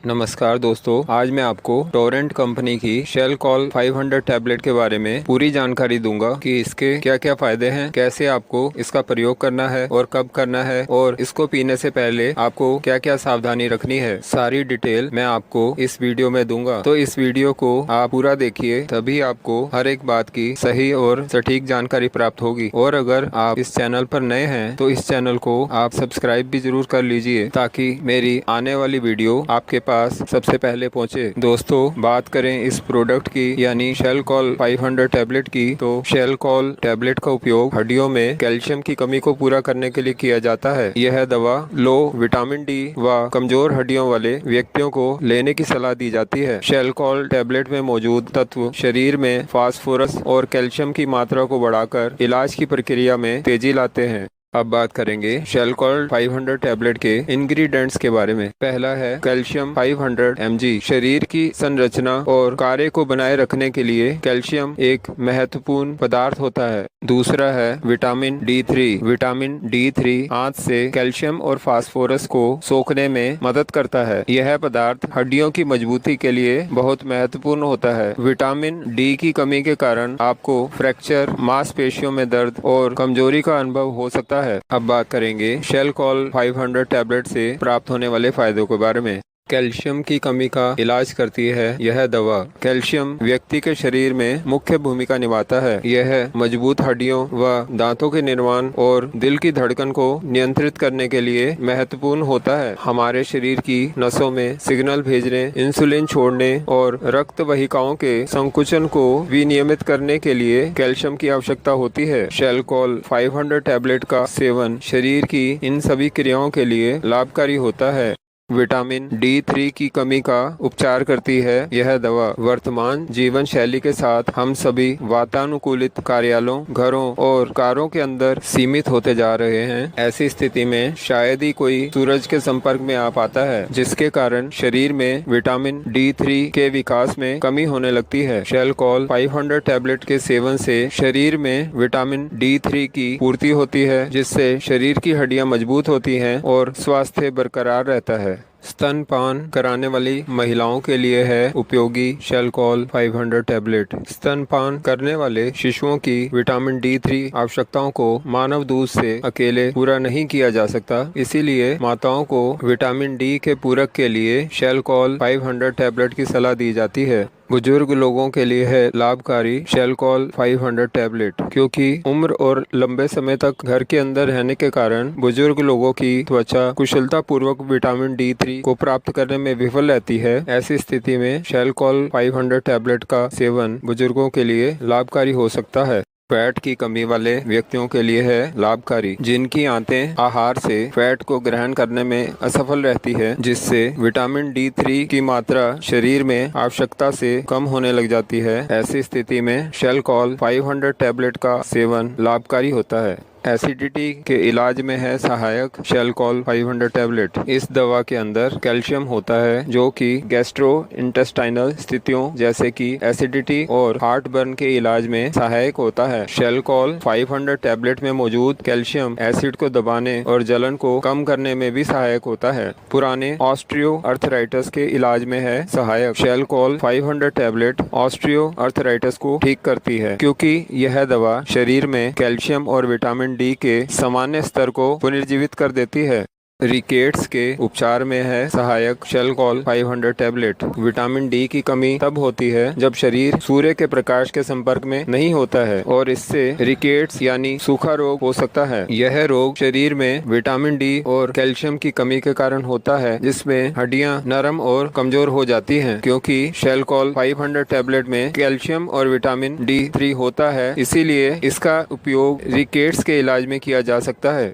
नमस्कार दोस्तों, आज मैं आपको टोरेंट कंपनी की शेल कॉल 500 टैबलेट के बारे में पूरी जानकारी दूंगा कि इसके क्या क्या फायदे हैं, कैसे आपको इसका प्रयोग करना है और कब करना है, और इसको पीने से पहले आपको क्या क्या सावधानी रखनी है। सारी डिटेल मैं आपको इस वीडियो में दूंगा, तो इस वीडियो को आप पूरा देखिए, तभी आपको हर एक बात की सही और सटीक जानकारी प्राप्त होगी। और अगर आप इस चैनल पर नए हैं तो इस चैनल को आप सब्सक्राइब भी जरूर कर लीजिए, ताकि मेरी आने वाली वीडियो आपके पास सबसे पहले पहुंचे। दोस्तों, बात करें इस प्रोडक्ट की यानी शेल कॉल 500 टैबलेट की, तो शेल कॉल टैबलेट का उपयोग हड्डियों में कैल्शियम की कमी को पूरा करने के लिए किया जाता है। यह दवा लो विटामिन डी व कमजोर हड्डियों वाले व्यक्तियों को लेने की सलाह दी जाती है। शेल कॉल टैबलेट में मौजूद तत्व शरीर में फास्फोरस और कैल्शियम की मात्रा को बढ़ाकर इलाज की प्रक्रिया में तेजी लाते हैं। अब बात करेंगे शेल कॉल 500 टैबलेट के इंग्रेडिएंट्स के बारे में। पहला है कैल्शियम 500 mg। शरीर की संरचना और कार्य को बनाए रखने के लिए कैल्शियम एक महत्वपूर्ण पदार्थ होता है। दूसरा है विटामिन D3। विटामिन D3 आंत से कैल्शियम और फास्फोरस को सोखने में मदद करता है। यह पदार्थ हड्डियों की मजबूती के लिए बहुत महत्वपूर्ण होता है। विटामिन डी की कमी के कारण आपको फ्रैक्चर, मांसपेशियों में दर्द और कमजोरी का अनुभव हो सकता है। अब बात करेंगे शेल कॉल 500 टैबलेट से प्राप्त होने वाले फायदों के बारे में। कैल्शियम की कमी का इलाज करती है यह दवा। कैल्शियम व्यक्ति के शरीर में मुख्य भूमिका निभाता है। यह मजबूत हड्डियों व दांतों के निर्माण और दिल की धड़कन को नियंत्रित करने के लिए महत्वपूर्ण होता है। हमारे शरीर की नसों में सिग्नल भेजने, इंसुलिन छोड़ने और रक्त वाहिकाओं के संकुचन को विनियमित करने के लिए कैल्शियम की आवश्यकता होती है। शेल कॉल 500 टैबलेट का सेवन शरीर की इन सभी क्रियाओं के लिए लाभकारी होता है। विटामिन D3 की कमी का उपचार करती है यह दवा। वर्तमान जीवन शैली के साथ हम सभी वातानुकूलित कार्यालयों, घरों और कारों के अंदर सीमित होते जा रहे हैं। ऐसी स्थिति में शायद ही कोई सूरज के संपर्क में आ पाता है, जिसके कारण शरीर में विटामिन D3 के विकास में कमी होने लगती है। शेल कॉल 500 टैबलेट के सेवन से शरीर में विटामिन D3 की पूर्ति होती है, जिससे शरीर की हड्डियां मजबूत होती हैं और स्वास्थ्य बरकरार रहता है। स्तनपान कराने वाली महिलाओं के लिए है उपयोगी शेल कॉल 500 टैबलेट। स्तनपान करने वाले शिशुओं की विटामिन D3 आवश्यकताओं को मानव दूध से अकेले पूरा नहीं किया जा सकता, इसीलिए माताओं को विटामिन डी के पूरक के लिए शेल कॉल 500 टैबलेट की सलाह दी जाती है। बुजुर्ग लोगों के लिए है लाभकारी शेल कॉल 500 टैबलेट, क्योंकि उम्र और लंबे समय तक घर के अंदर रहने के कारण बुजुर्ग लोगों की त्वचा कुशलता पूर्वक विटामिन D3 को प्राप्त करने में विफल रहती है। ऐसी स्थिति में शेल कॉल 500 टैबलेट का सेवन बुजुर्गों के लिए लाभकारी हो सकता है। फैट की कमी वाले व्यक्तियों के लिए है लाभकारी, जिनकी आंतें आहार से फैट को ग्रहण करने में असफल रहती है, जिससे विटामिन D3 की मात्रा शरीर में आवश्यकता से कम होने लग जाती है। ऐसी स्थिति में शेल कॉल 500 टैबलेट का सेवन लाभकारी होता है। एसिडिटी के इलाज में है सहायक शेल कॉल 500 टैबलेट। इस दवा के अंदर कैल्शियम होता है, जो कि गैस्ट्रो इंटेस्टाइनल स्थितियों जैसे कि एसिडिटी और हार्ट बर्न के इलाज में सहायक होता है। शेल कॉल 500 टैबलेट में मौजूद कैल्शियम एसिड को दबाने और जलन को कम करने में भी सहायक होता है। पुराने ऑस्ट्रियो अर्थराइटिस के इलाज में है सहायक। Shelcal 500 tablet osteoarthritis को ठीक करती है, क्योंकि यह दवा शरीर में कैल्शियम और विटामिन डी के सामान्य स्तर को पुनर्जीवित कर देती है। रिकेट्स के उपचार में है सहायक Shelcal 500 tablet. Vitamin D की कमी तब होती है जब शरीर सूर्य के प्रकाश के संपर्क में नहीं होता है, और इससे रिकेट्स यानी सूखा रोग हो सकता है। यह रोग शरीर में विटामिन डी और कैल्शियम की कमी के कारण होता है, जिसमें हड्डियां नरम और कमजोर हो जाती हैं। क्योंकि शेल कॉल 500 टैबलेट में कैल्शियम और विटामिन D3 होता है, इसीलिए इसका उपयोग रिकेट्स के इलाज में किया जा सकता है।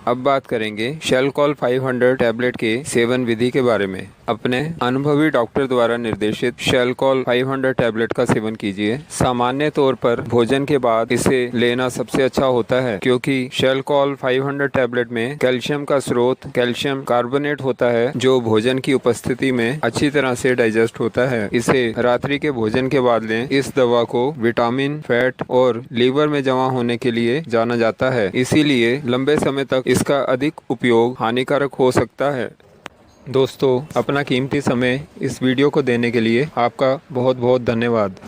अब बात करेंगे शेल कॉल 500 टैबलेट के सेवन विधि के बारे में। अपने अनुभवी डॉक्टर द्वारा निर्देशित शेल कॉल 500 टैबलेट का सेवन कीजिए। सामान्य तौर पर भोजन के बाद इसे लेना सबसे अच्छा होता है, क्योंकि शेल कॉल 500 टैबलेट में कैल्शियम का स्रोत कैल्शियम कार्बोनेट होता है, जो भोजन की उपस्थिति में अच्छी तरह से डाइजेस्ट होता है। इसे रात्रि के भोजन के बाद लें। इस दवा को विटामिन, फैट और लीवर में जमा होने के लिए जाना जाता है, इसीलिए लंबे समय तक इसका अधिक उपयोग हानिकारक हो सकता है। दोस्तों, अपना कीमती समय इस वीडियो को देने के लिए आपका बहुत बहुत धन्यवाद।